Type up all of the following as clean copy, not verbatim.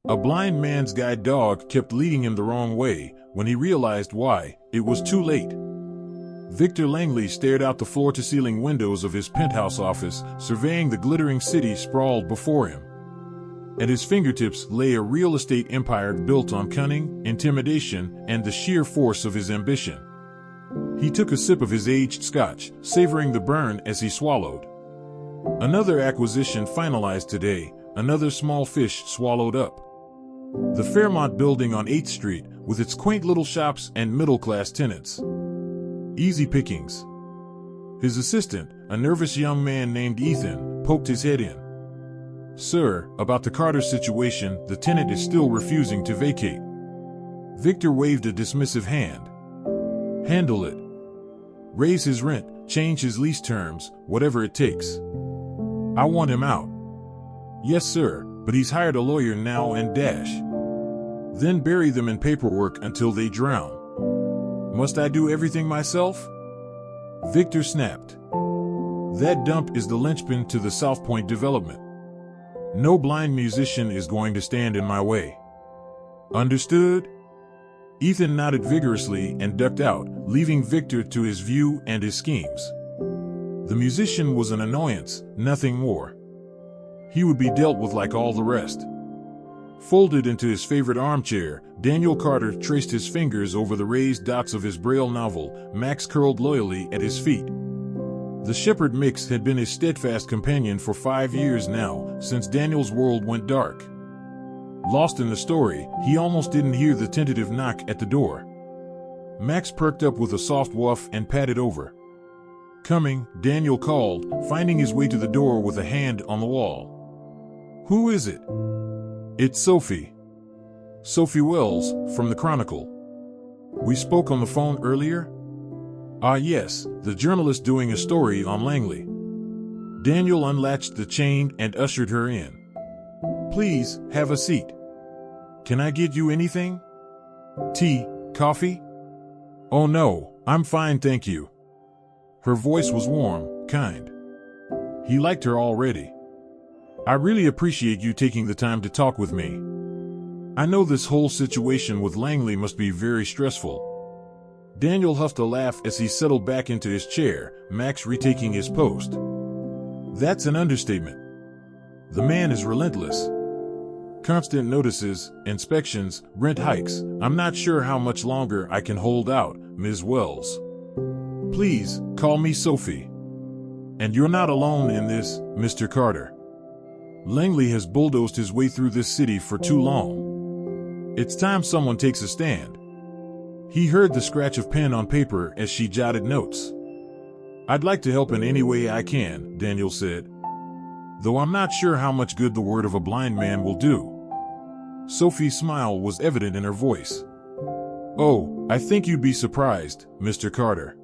A blind man's guide dog kept leading him the wrong way. When he realized why, it was too late. Victor Langley stared out the floor-to-ceiling windows of his penthouse office, surveying the glittering city sprawled before him. At his fingertips lay a real estate empire built on cunning, intimidation, and the sheer force of his ambition. He took a sip of his aged scotch, savoring the burn as he swallowed. Another acquisition finalized today, another small fish swallowed up. The Fairmont building on 8th Street, with its quaint little shops and middle-class tenants. Easy pickings. His assistant, a nervous young man named Ethan, poked his head in. "Sir, about the Carter situation, the tenant is still refusing to vacate." Victor waved a dismissive hand. "Handle it. Raise his rent, change his lease terms, whatever it takes. I want him out." "Yes, sir, but he's hired a lawyer now and dash. Then bury them in paperwork until they drown." "Must I do everything myself?" Victor snapped. "That dump is the linchpin to the South Point development. No blind musician is going to stand in my way." "Understood?" Ethan nodded vigorously and ducked out, leaving Victor to his view and his schemes. The musician was an annoyance, nothing more. He would be dealt with like all the rest. Folded into his favorite armchair, Daniel Carter traced his fingers over the raised dots of his Braille novel. Max curled loyally at his feet. The Shepherd mix had been his steadfast companion for 5 years now, since Daniel's world went dark. Lost in the story, he almost didn't hear the tentative knock at the door. Max perked up with a soft woof and patted over. "Coming," Daniel called, finding his way to the door with a hand on the wall. "Who is it?" "It's Sophie. Sophie Wells, from the Chronicle. We spoke on the phone earlier?" "Ah yes, the journalist doing a story on Langley." Daniel unlatched the chain and ushered her in. "Please, have a seat. Can I get you anything? Tea, coffee?" "Oh no, I'm fine, thank you." Her voice was warm, kind. He liked her already. "I really appreciate you taking the time to talk with me. I know this whole situation with Langley must be very stressful." Daniel huffed a laugh as he settled back into his chair, Max retaking his post. "That's an understatement. The man is relentless. Constant notices, inspections, rent hikes. I'm not sure how much longer I can hold out, Ms. Wells. Please, call me Sophie. And you're not alone in this, Mr. Carter. Langley has bulldozed his way through this city for too long. It's time someone takes a stand." He heard the scratch of pen on paper as she jotted notes. "I'd like to help in any way I can," Daniel said. "Though I'm not sure how much good the word of a blind man will do." Sophie's smile was evident in her voice. "Oh, I think you'd be surprised, Mr. Carter.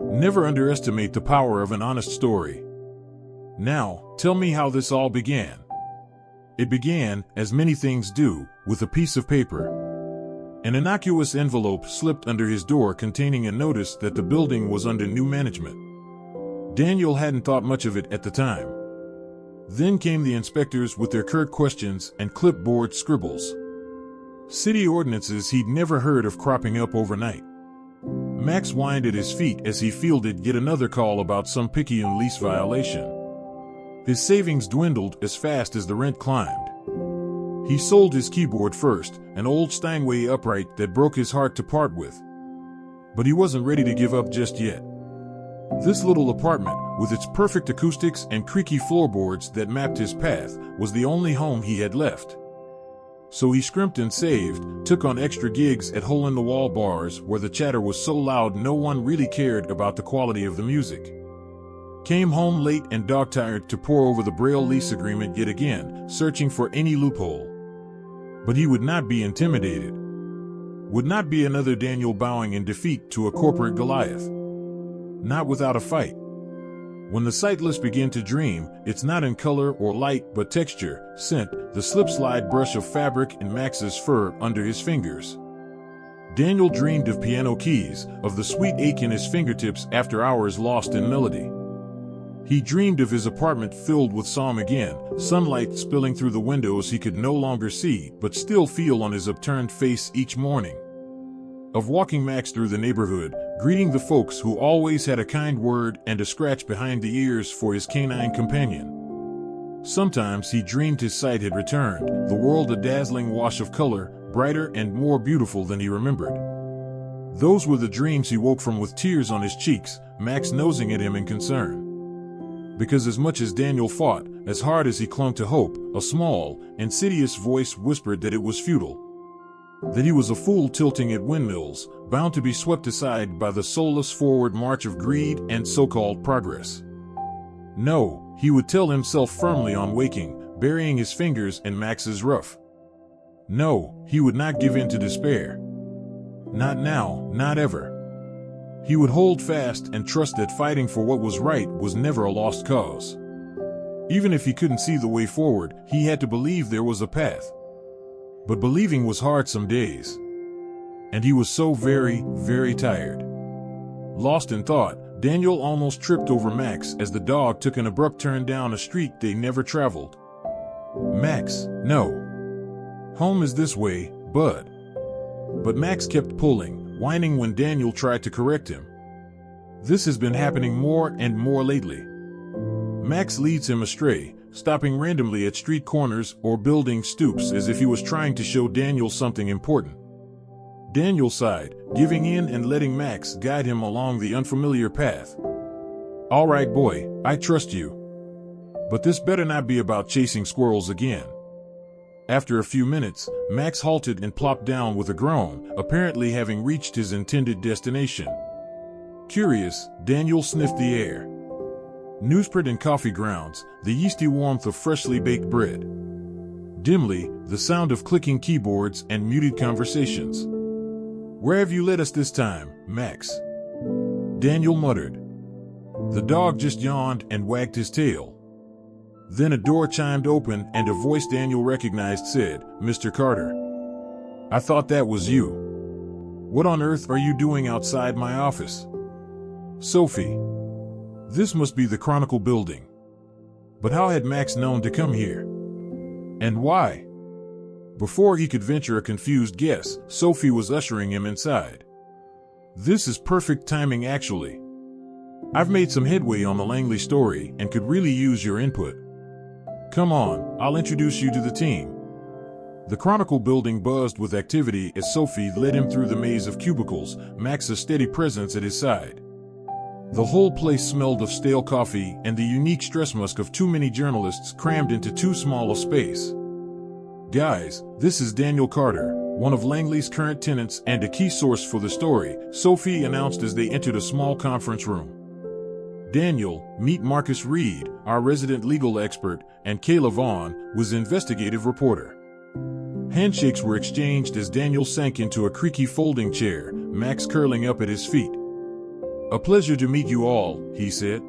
Never underestimate the power of an honest story. Now, tell me how this all began." It began, as many things do, with a piece of paper. An innocuous envelope slipped under his door containing a notice that the building was under new management. Daniel hadn't thought much of it at the time. Then came the inspectors with their curt questions and clipboard scribbles. City ordinances he'd never heard of cropping up overnight. Max whined at his feet as he fielded yet another call about some Picayune lease violation. His savings dwindled as fast as the rent climbed. He sold his keyboard first, an old Steinway upright that broke his heart to part with. But he wasn't ready to give up just yet. This little apartment, with its perfect acoustics and creaky floorboards that mapped his path, was the only home he had left. So he scrimped and saved, took on extra gigs at hole-in-the-wall bars where the chatter was so loud no one really cared about the quality of the music. Came home late and dog-tired to pore over the Braille lease agreement yet again, searching for any loophole. But he would not be intimidated. Would not be another Daniel bowing in defeat to a corporate Goliath. Not without a fight. When the sightless begin to dream, it's not in color or light but texture, scent, the slip-slide brush of fabric and Max's fur under his fingers. Daniel dreamed of piano keys, of the sweet ache in his fingertips after hours lost in melody. He dreamed of his apartment filled with psalm again, sunlight spilling through the windows he could no longer see but still feel on his upturned face each morning. Of walking Max through the neighborhood, greeting the folks who always had a kind word and a scratch behind the ears for his canine companion. Sometimes he dreamed his sight had returned, the world a dazzling wash of color, brighter and more beautiful than he remembered. Those were the dreams he woke from with tears on his cheeks, Max nosing at him in concern. Because as much as Daniel fought, as hard as he clung to hope, a small, insidious voice whispered that it was futile. That he was a fool tilting at windmills, bound to be swept aside by the soulless forward march of greed and so-called progress. No, he would tell himself firmly on waking, burying his fingers in Max's ruff. No, he would not give in to despair. Not now, not ever. He would hold fast and trust that fighting for what was right was never a lost cause. Even if he couldn't see the way forward, he had to believe there was a path. But believing was hard some days. And he was so very, very tired. Lost in thought, Daniel almost tripped over Max as the dog took an abrupt turn down a street they never traveled. Max, no. Home is this way, bud. But Max kept pulling, whining when Daniel tried to correct him. This has been happening more and more lately. Max leads him astray, stopping randomly at street corners or building stoops as if he was trying to show Daniel something important. Daniel sighed, giving in and letting Max guide him along the unfamiliar path. All right, boy, I trust you. But this better not be about chasing squirrels again. After a few minutes, Max halted and plopped down with a groan, apparently having reached his intended destination. Curious, Daniel sniffed the air. Newsprint and coffee grounds, the yeasty warmth of freshly baked bread. Dimly, the sound of clicking keyboards and muted conversations. Where have you led us this time, Max? Daniel muttered. The dog just yawned and wagged his tail. Then a door chimed open and a voice Daniel recognized said, Mr. Carter. I thought that was you. What on earth are you doing outside my office? Sophie. This must be the Chronicle building. But how had Max known to come here? And why? Before he could venture a confused guess, Sophie was ushering him inside. This is perfect timing, actually. I've made some headway on the Langley story and could really use your input. Come on, I'll introduce you to the team. The Chronicle building buzzed with activity as Sophie led him through the maze of cubicles, Max a steady presence at his side. The whole place smelled of stale coffee and the unique stress musk of too many journalists crammed into too small a space. Guys, this is Daniel Carter, one of Langley's current tenants and a key source for the story, Sophie announced as they entered a small conference room. Daniel, meet Marcus Reed, our resident legal expert, and Kayla Vaughn, was investigative reporter. Handshakes were exchanged as Daniel sank into a creaky folding chair, Max curling up at his feet. A pleasure to meet you all, he said.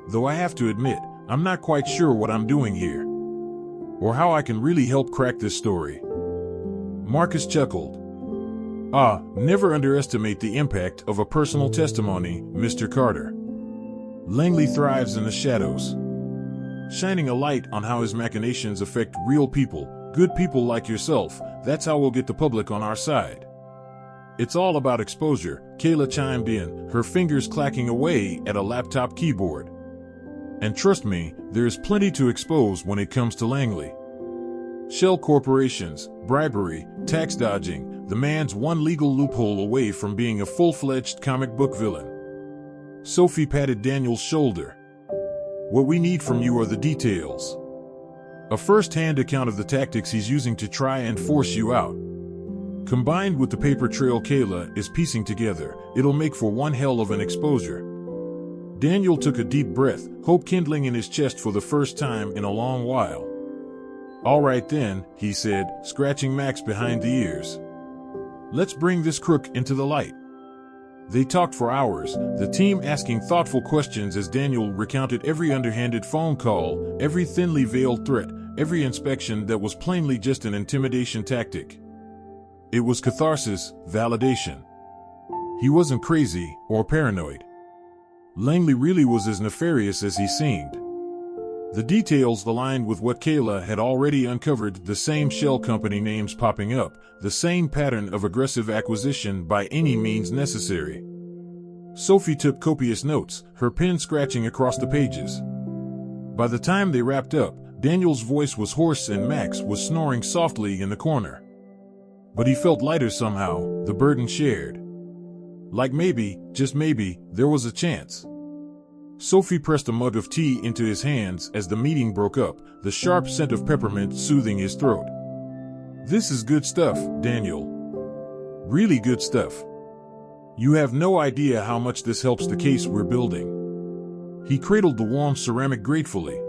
Though I have to admit, I'm not quite sure what I'm doing here. Or how I can really help crack this story. Marcus chuckled. Never underestimate the impact of a personal testimony, Mr. Carter. Langley thrives in the shadows, shining a light on how his machinations affect real people, good people like yourself. That's how we'll get the public on our side. It's all about exposure, Kayla chimed in, her fingers clacking away at a laptop keyboard. And trust me, there's plenty to expose when it comes to Langley. Shell corporations, bribery, tax dodging, the man's one legal loophole away from being a full-fledged comic book villain. Sophie patted Daniel's shoulder. What we need from you are the details. A first-hand account of the tactics he's using to try and force you out. Combined with the paper trail Kayla is piecing together, it'll make for one hell of an exposure. Daniel took a deep breath, hope kindling in his chest for the first time in a long while. All right then, he said, scratching Max behind the ears. Let's bring this crook into the light. They talked for hours, the team asking thoughtful questions as Daniel recounted every underhanded phone call, every thinly veiled threat, every inspection that was plainly just an intimidation tactic. It was catharsis, validation. He wasn't crazy or paranoid. Langley really was as nefarious as he seemed. The details aligned with what Kayla had already uncovered, the same shell company names popping up, the same pattern of aggressive acquisition by any means necessary. Sophie took copious notes, her pen scratching across the pages. By the time they wrapped up, Daniel's voice was hoarse and Max was snoring softly in the corner. But he felt lighter somehow, the burden shared. Like maybe, just maybe, there was a chance. Sophie pressed a mug of tea into his hands as the meeting broke up, the sharp scent of peppermint soothing his throat. "This is good stuff, Daniel. Really good stuff. You have no idea how much this helps the case we're building." He cradled the warm ceramic gratefully.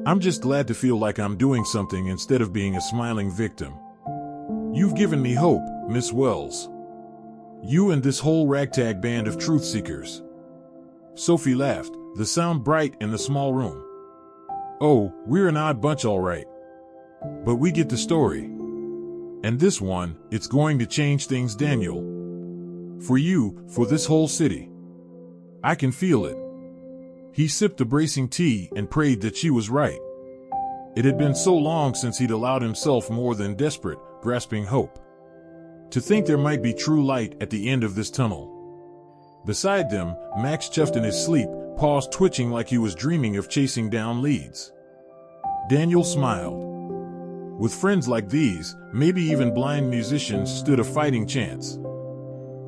"I'm just glad to feel like I'm doing something instead of being a smiling victim. You've given me hope, Miss Wells. You and this whole ragtag band of truth seekers." Sophie laughed, the sound bright in the small room. "Oh, we're an odd bunch all right. But we get the story. And this one, it's going to change things, Daniel. For you, for this whole city. I can feel it." He sipped the bracing tea and prayed that she was right. It had been so long since he'd allowed himself more than desperate, grasping hope. To think there might be true light at the end of this tunnel. Beside them, Max chuffed in his sleep, paws twitching like he was dreaming of chasing down leads. Daniel smiled. With friends like these, maybe even blind musicians stood a fighting chance.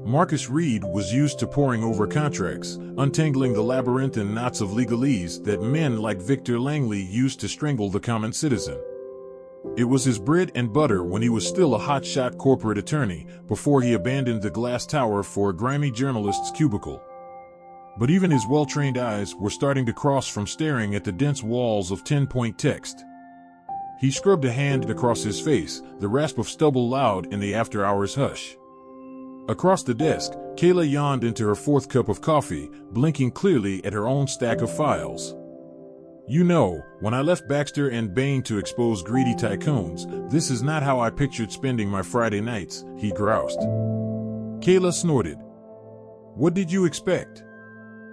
Marcus Reed was used to poring over contracts, untangling the labyrinthine knots of legalese that men like Victor Langley used to strangle the common citizen. It was his bread and butter when he was still a hotshot corporate attorney, before he abandoned the glass tower for a grimy journalist's cubicle. But even his well-trained eyes were starting to cross from staring at the dense walls of 10-point text. He scrubbed a hand across his face, the rasp of stubble loud in the after-hours hush. Across the desk, Kayla yawned into her fourth cup of coffee, blinking clearly at her own stack of files. "You know, when I left Baxter and Bain to expose greedy tycoons, this is not how I pictured spending my Friday nights," he groused. Kayla snorted. "What did you expect?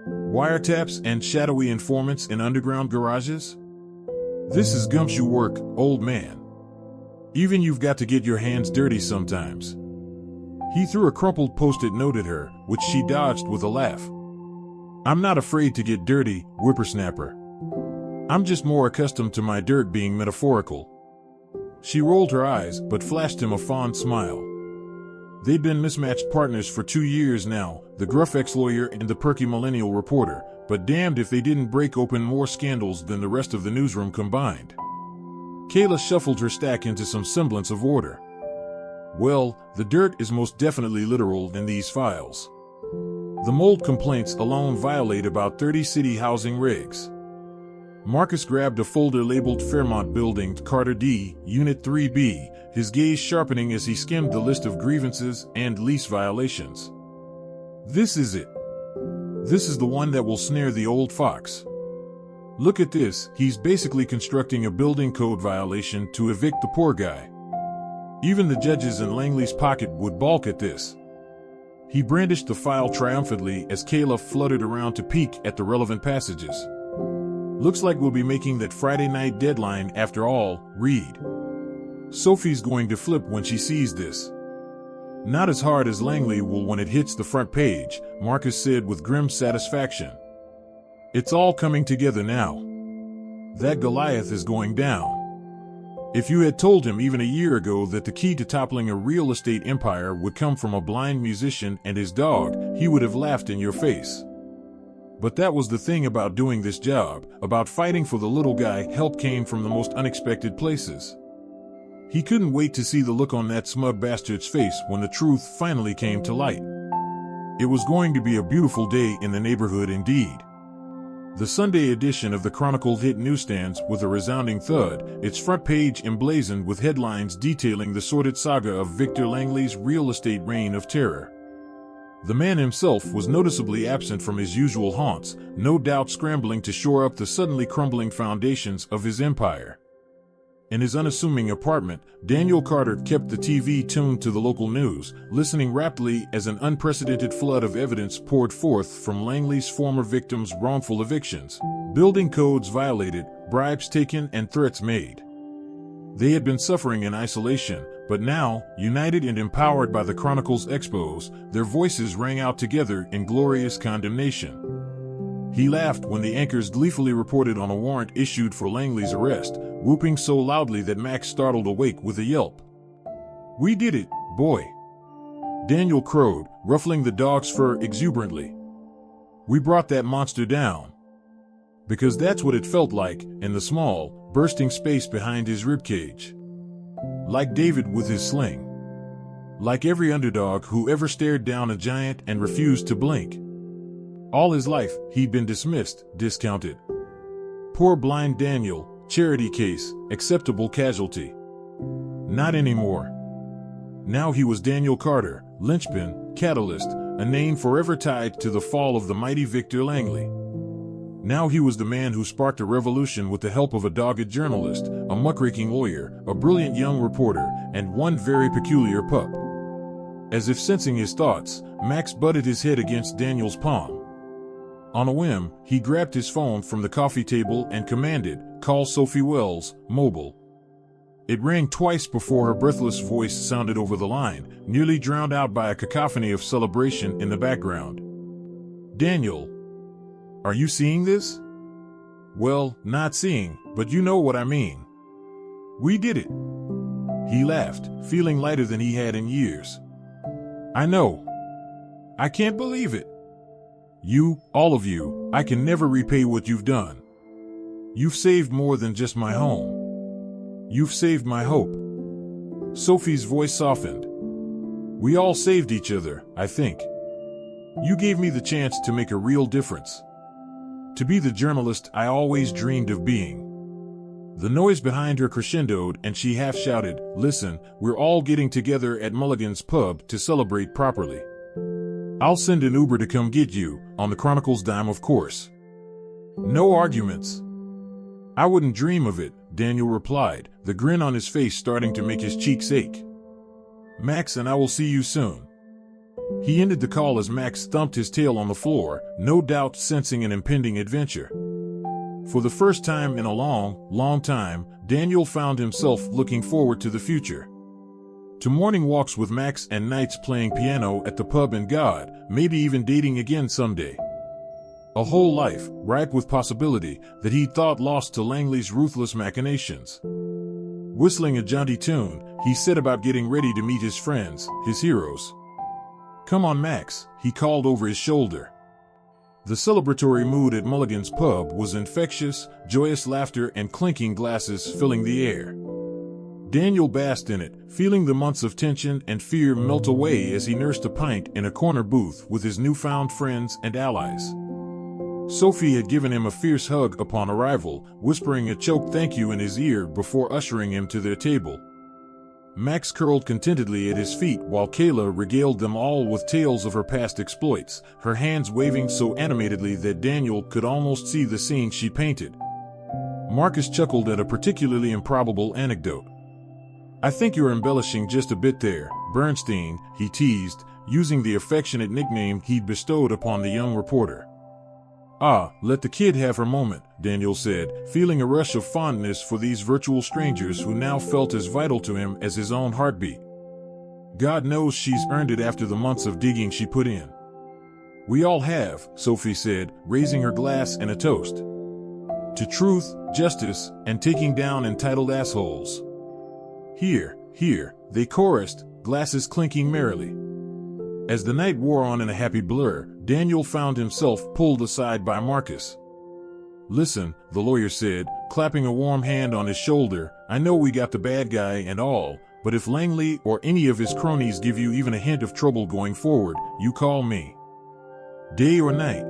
Wiretaps and shadowy informants in underground garages? This is gumshoe work, old man. Even you've got to get your hands dirty sometimes." He threw a crumpled post-it note at her, which she dodged with a laugh. "I'm not afraid to get dirty, whippersnapper. I'm just more accustomed to my dirt being metaphorical." She rolled her eyes, but flashed him a fond smile. They'd been mismatched partners for 2 years now, the gruff ex-lawyer and the perky millennial reporter, but damned if they didn't break open more scandals than the rest of the newsroom combined. Kayla shuffled her stack into some semblance of order. "Well, the dirt is most definitely literal in these files. The mold complaints alone violate about 30 city housing regs." Marcus grabbed a folder labeled Fairmont Building, Carter D, Unit 3B, his gaze sharpening as he skimmed the list of grievances and lease violations. "This is it. This is the one that will snare the old fox. Look at this, he's basically constructing a building code violation to evict the poor guy. Even the judges in Langley's pocket would balk at this." He brandished the file triumphantly as Kayla fluttered around to peek at the relevant passages. "Looks like we'll be making that Friday night deadline after all, Reed. Sophie's going to flip when she sees this." "Not as hard as Langley will when it hits the front page," Marcus said with grim satisfaction. "It's all coming together now. That Goliath is going down. If you had told him even a year ago that the key to toppling a real estate empire would come from a blind musician and his dog, he would have laughed in your face. But that was the thing about doing this job, about fighting for the little guy. Help came from the most unexpected places." He couldn't wait to see the look on that smug bastard's face when the truth finally came to light. It was going to be a beautiful day in the neighborhood indeed. The Sunday edition of the Chronicle hit newsstands with a resounding thud, its front page emblazoned with headlines detailing the sordid saga of Victor Langley's real estate reign of terror. The man himself was noticeably absent from his usual haunts, no doubt scrambling to shore up the suddenly crumbling foundations of his empire. In his unassuming apartment, Daniel Carter kept the TV tuned to the local news, listening raptly as an unprecedented flood of evidence poured forth from Langley's former victims' wrongful evictions. Building codes violated, bribes taken, and threats made. They had been suffering in isolation, but now, united and empowered by the Chronicle's expos, their voices rang out together in glorious condemnation. He laughed when the anchors gleefully reported on a warrant issued for Langley's arrest, whooping so loudly that Max startled awake with a yelp. "We did it, boy," Daniel crowed, ruffling the dog's fur exuberantly. "We brought that monster down." Because that's what it felt like in the small, bursting space behind his ribcage. Like David with his sling. Like every underdog who ever stared down a giant and refused to blink. All his life, he'd been dismissed, discounted. Poor blind Daniel, charity case, acceptable casualty. Not anymore. Now he was Daniel Carter, linchpin, catalyst, a name forever tied to the fall of the mighty Victor Langley. Now he was the man who sparked a revolution with the help of a dogged journalist, a muckraking lawyer, a brilliant young reporter, and one very peculiar pup. As if sensing his thoughts, Max butted his head against Daniel's palm. On a whim, he grabbed his phone from the coffee table and commanded, "Call Sophie Wells, mobile." It rang twice before her breathless voice sounded over the line, nearly drowned out by a cacophony of celebration in the background. "Daniel, are you seeing this?" "Well, not seeing, but you know what I mean. We did it." He laughed, feeling lighter than he had in years. "I know. I can't believe it. You, all of you, I can never repay what you've done. You've saved more than just my home. You've saved my hope." Sophie's voice softened. "We all saved each other, I think. You gave me the chance to make a real difference. To be the journalist I always dreamed of being." The noise behind her crescendoed and she half shouted, "Listen, we're all getting together at Mulligan's pub to celebrate properly. I'll send an Uber to come get you, on the Chronicle's dime of course. No arguments." "I wouldn't dream of it," Daniel replied, the grin on his face starting to make his cheeks ache. "Max and I will see you soon." He ended the call as Max thumped his tail on the floor, no doubt sensing an impending adventure. For the first time in a long, long time, Daniel found himself looking forward to the future. To morning walks with Max and nights playing piano at the pub and God, maybe even dating again someday. A whole life, ripe with possibility, that he'd thought lost to Langley's ruthless machinations. Whistling a jaunty tune, he set about getting ready to meet his friends, his heroes. "Come on, Max," he called over his shoulder. The celebratory mood at Mulligan's pub was infectious, joyous laughter and clinking glasses filling the air. Daniel basked in it, feeling the months of tension and fear melt away as he nursed a pint in a corner booth with his newfound friends and allies. Sophie had given him a fierce hug upon arrival, whispering a choked thank you in his ear before ushering him to their table. Max curled contentedly at his feet while Kayla regaled them all with tales of her past exploits, her hands waving so animatedly that Daniel could almost see the scene she painted. Marcus chuckled at a particularly improbable anecdote. "I think you're embellishing just a bit there, Bernstein," he teased, using the affectionate nickname he'd bestowed upon the young reporter. "Ah, let the kid have her moment," Daniel said, feeling a rush of fondness for these virtual strangers who now felt as vital to him as his own heartbeat. "God knows she's earned it after the months of digging she put in." "We all have," Sophie said, raising her glass in a toast. "To truth, justice, and taking down entitled assholes." "Here, here," they chorused, glasses clinking merrily. As the night wore on in a happy blur, Daniel found himself pulled aside by Marcus. "Listen," the lawyer said, clapping a warm hand on his shoulder, "I know we got the bad guy and all, but if Langley or any of his cronies give you even a hint of trouble going forward, you call me. Day or night.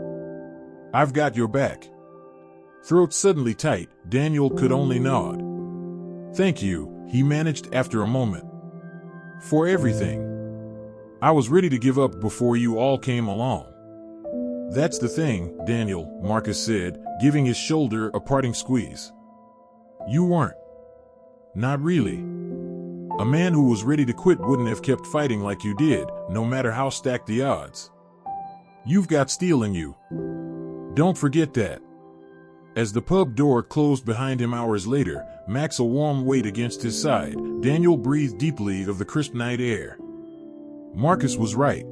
I've got your back." Throat suddenly tight, Daniel could only nod. "Thank you," he managed after a moment. "For everything. I was ready to give up before you all came along." "That's the thing, Daniel," Marcus said, giving his shoulder a parting squeeze. "You weren't. Not really. A man who was ready to quit wouldn't have kept fighting like you did, no matter how stacked the odds. You've got steel in you. Don't forget that. As the pub door closed behind him hours later, Max a warm weight against his side, Daniel breathed deeply of the crisp night air. Marcus was right.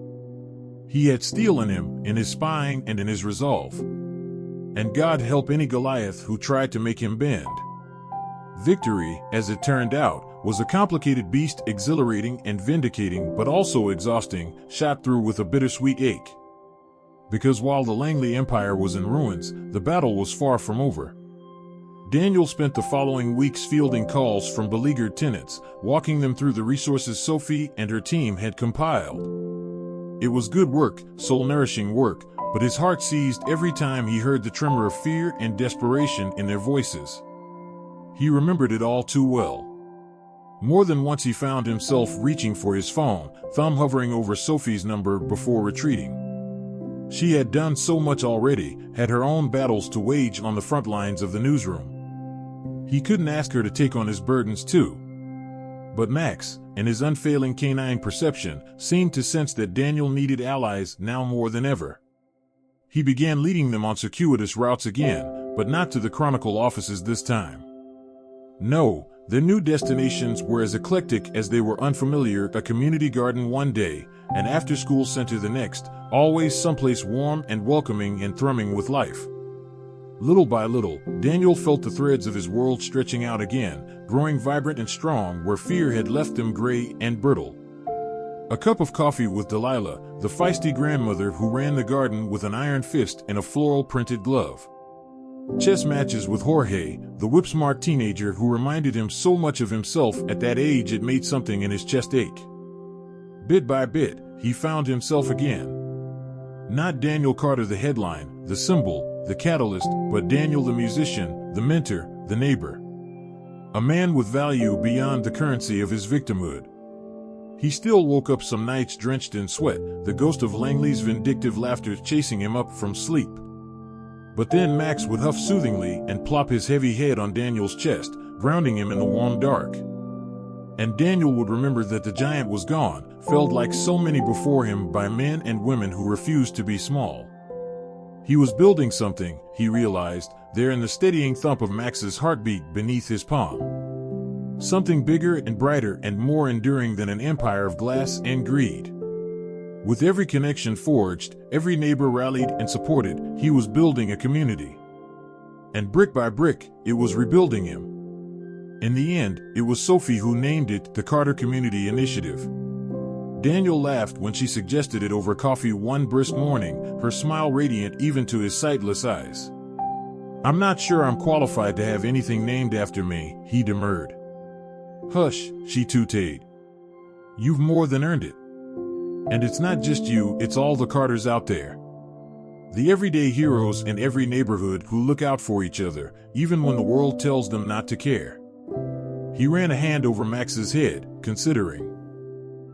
He had steel in him, in his spine and in his resolve. And God help any Goliath who tried to make him bend. Victory, as it turned out, was a complicated beast, exhilarating and vindicating, but also exhausting, shot through with a bittersweet ache. Because while the Langley Empire was in ruins, the battle was far from over. Daniel spent the following weeks fielding calls from beleaguered tenants, walking them through the resources Sophie and her team had compiled. It was good work, soul-nourishing work, but his heart seized every time he heard the tremor of fear and desperation in their voices. He remembered it all too well. More than once he found himself reaching for his phone, thumb hovering over Sophie's number before retreating. She had done so much already, had her own battles to wage on the front lines of the newsroom. He couldn't ask her to take on his burdens too. But Max, in his unfailing canine perception, seemed to sense that Daniel needed allies now more than ever. He began leading them on circuitous routes again, but not to the Chronicle offices this time. No, their new destinations were as eclectic as they were unfamiliar: a community garden one day, an after-school center the next, always someplace warm and welcoming and thrumming with life. Little by little, Daniel felt the threads of his world stretching out again, growing vibrant and strong where fear had left them gray and brittle. A cup of coffee with Delilah, the feisty grandmother who ran the garden with an iron fist and a floral-printed glove. Chess matches with Jorge, the whip-smart teenager who reminded him so much of himself at that age it made something in his chest ache. Bit by bit, he found himself again. Not Daniel Carter the headline, the symbol, the catalyst, but Daniel the musician, the mentor, the neighbor. A man with value beyond the currency of his victimhood. He still woke up some nights drenched in sweat, the ghost of Langley's vindictive laughter chasing him up from sleep. But then Max would huff soothingly and plop his heavy head on Daniel's chest, grounding him in the warm dark. And Daniel would remember that the giant was gone, felled like so many before him by men and women who refused to be small. He was building something, he realized, there in the steadying thump of Max's heartbeat beneath his palm. Something bigger and brighter and more enduring than an empire of glass and greed. With every connection forged, every neighbor rallied and supported, he was building a community. And brick by brick, it was rebuilding him. In the end, it was Sophie who named it the Carter Community Initiative. Daniel laughed when she suggested it over coffee one brisk morning, her smile radiant even to his sightless eyes. "I'm not sure I'm qualified to have anything named after me," he demurred. "Hush," she tutored. "You've more than earned it. And it's not just you, it's all the Carters out there. The everyday heroes in every neighborhood who look out for each other, even when the world tells them not to care." He ran a hand over Max's head, considering.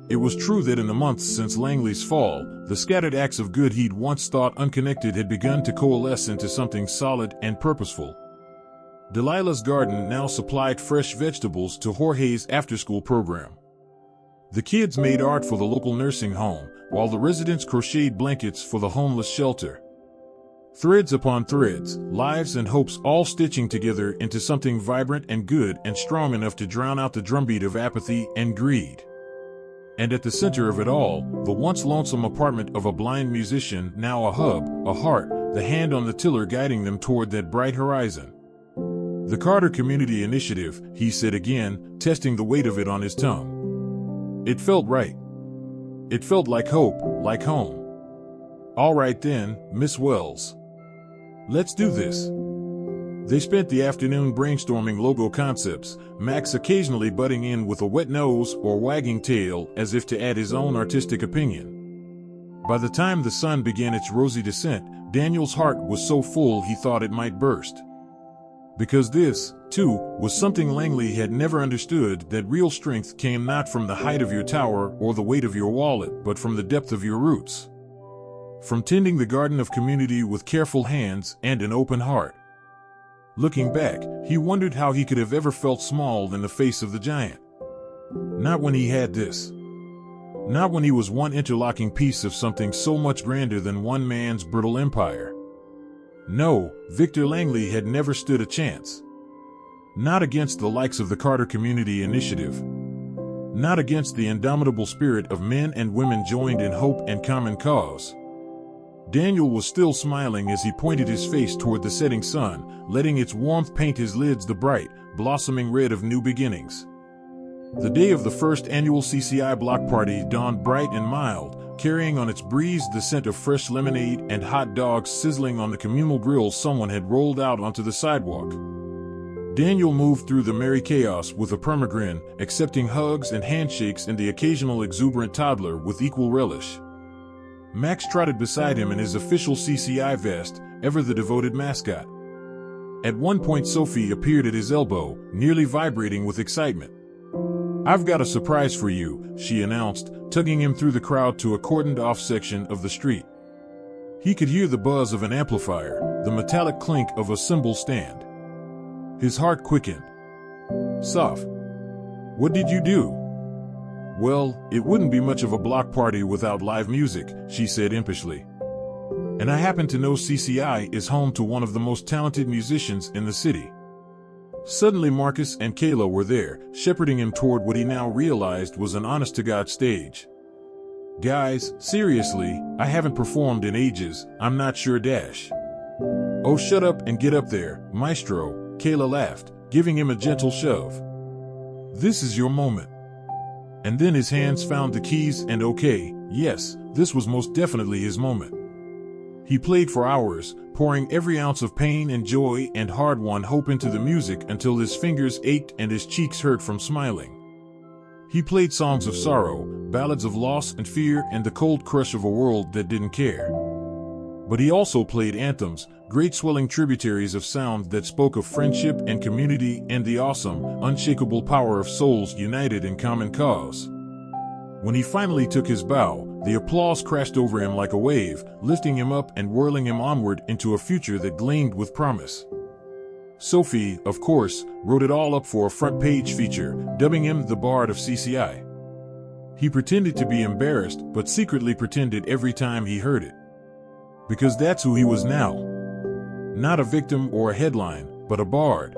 It was true that in the months since Langley's fall, the scattered acts of good he'd once thought unconnected had begun to coalesce into something solid and purposeful. Delilah's garden now supplied fresh vegetables to Jorge's after-school program. The kids made art for the local nursing home, while the residents crocheted blankets for the homeless shelter. Threads upon threads, lives and hopes all stitching together into something vibrant and good and strong enough to drown out the drumbeat of apathy and greed. And at the center of it all, the once lonesome apartment of a blind musician, now a hub, a heart, the hand on the tiller guiding them toward that bright horizon. "The Carter Community Initiative," he said again, testing the weight of it on his tongue. It felt right. It felt like hope, like home. "All right then, Miss Wells. Let's do this." They spent the afternoon brainstorming logo concepts, Max occasionally butting in with a wet nose or wagging tail as if to add his own artistic opinion. By the time the sun began its rosy descent, Daniel's heart was so full he thought it might burst. Because this, too, was something Langley had never understood, that real strength came not from the height of your tower or the weight of your wallet, but from the depth of your roots. From tending the garden of community with careful hands and an open heart. Looking back, he wondered how he could have ever felt small in the face of the giant. Not when he had this. Not when he was one interlocking piece of something so much grander than one man's brittle empire. No, Victor Langley had never stood a chance. Not against the likes of the Carter Community Initiative. Not against the indomitable spirit of men and women joined in hope and common cause. Daniel was still smiling as he pointed his face toward the setting sun, letting its warmth paint his lids the bright, blossoming red of new beginnings. The day of the first annual CCI block party dawned bright and mild, carrying on its breeze the scent of fresh lemonade and hot dogs sizzling on the communal grill someone had rolled out onto the sidewalk. Daniel moved through the merry chaos with a permagrin, accepting hugs and handshakes and the occasional exuberant toddler with equal relish. Max trotted beside him in his official CCI vest, ever the devoted mascot. At one point Sophie appeared at his elbow, nearly vibrating with excitement. "I've got a surprise for you," she announced, tugging him through the crowd to a cordoned-off section of the street. He could hear the buzz of an amplifier, the metallic clink of a cymbal stand. His heart quickened. "Soph, what did you do?" "Well, it wouldn't be much of a block party without live music," she said impishly. "And I happen to know CCI is home to one of the most talented musicians in the city." Suddenly Marcus and Kayla were there, shepherding him toward what he now realized was an honest-to-God stage. "Guys, seriously, I haven't performed in ages, I'm not sure dash." "Oh, shut up and get up there, maestro," Kayla laughed, giving him a gentle shove. "This is your moment." And then his hands found the keys and okay, yes, this was most definitely his moment. He played for hours, pouring every ounce of pain and joy and hard-won hope into the music until his fingers ached and his cheeks hurt from smiling. He played songs of sorrow, ballads of loss and fear and the cold crush of a world that didn't care. But he also played anthems, great swelling tributaries of sound that spoke of friendship and community and the awesome, unshakable power of souls united in common cause. When he finally took his bow, the applause crashed over him like a wave, lifting him up and whirling him onward into a future that gleamed with promise. Sophie, of course, wrote it all up for a front-page feature, dubbing him the Bard of CCI. He pretended to be embarrassed, but secretly pretended every time he heard it. Because that's who he was now. Not a victim or a headline, but a bard.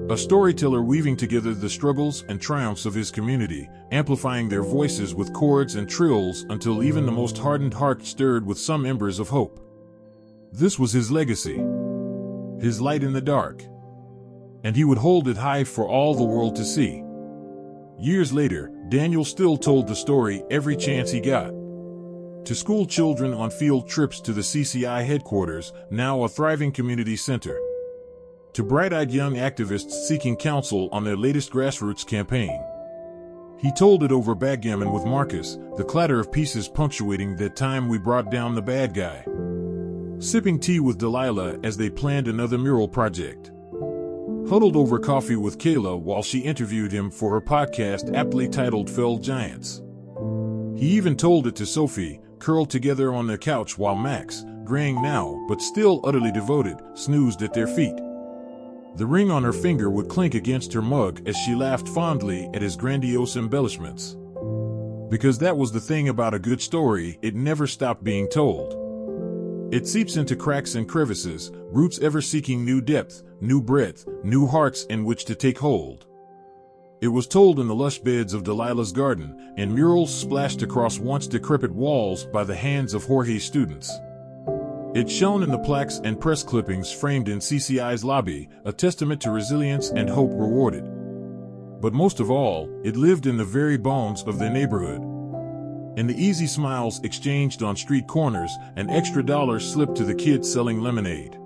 A storyteller weaving together the struggles and triumphs of his community, amplifying their voices with chords and trills until even the most hardened heart stirred with some embers of hope. This was his legacy. His light in the dark. And he would hold it high for all the world to see. Years later, Daniel still told the story every chance he got. To school children on field trips to the CCI headquarters, now a thriving community center. To bright-eyed young activists seeking counsel on their latest grassroots campaign. He told it over backgammon with Marcus, the clatter of pieces punctuating that time we brought down the bad guy. Sipping tea with Delilah as they planned another mural project. Huddled over coffee with Kayla while she interviewed him for her podcast aptly titled Felled Giants. He even told it to Sophie, curled together on their couch while Max, graying now but still utterly devoted, snoozed at their feet. The ring on her finger would clink against her mug as she laughed fondly at his grandiose embellishments. Because that was the thing about a good story, it never stopped being told. It seeps into cracks and crevices, roots ever seeking new depth, new breadth, new hearts in which to take hold. It was told in the lush beds of Delilah's garden, and murals splashed across once decrepit walls by the hands of Jorge's students. It shone in the plaques and press clippings framed in CCI's lobby, a testament to resilience and hope rewarded. But most of all, it lived in the very bones of their neighborhood. In the easy smiles exchanged on street corners, and extra dollars slipped to the kids selling lemonade.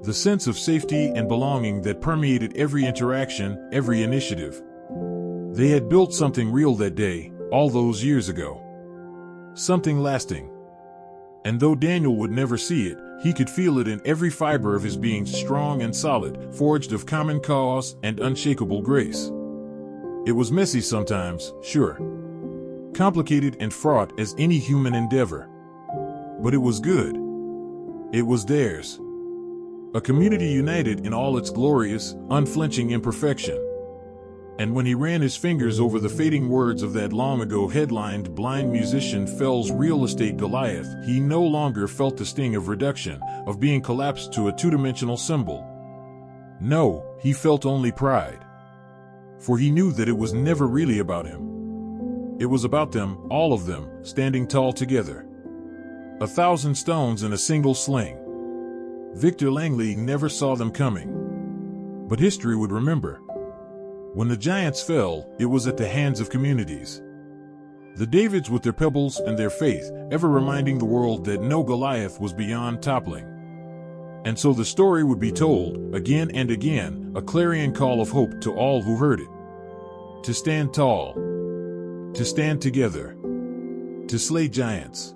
The sense of safety and belonging that permeated every interaction, every initiative. They had built something real that day, all those years ago. Something lasting. And though Daniel would never see it, he could feel it in every fiber of his being, strong and solid, forged of common cause and unshakable grace. It was messy sometimes, sure. Complicated and fraught as any human endeavor. But it was good. It was theirs. A community united in all its glorious, unflinching imperfection. And when he ran his fingers over the fading words of that long-ago headlined blind musician Fell's Real Estate Goliath, he no longer felt the sting of reduction, of being collapsed to a two-dimensional symbol. No, he felt only pride. For he knew that it was never really about him. It was about them, all of them, standing tall together. 1,000 stones in a single sling. Victor Langley never saw them coming. But history would remember. When the giants fell, it was at the hands of communities. The Davids with their pebbles and their faith, ever reminding the world that no Goliath was beyond toppling. And so the story would be told, again and again, a clarion call of hope to all who heard it. To stand tall. To stand together. To slay giants.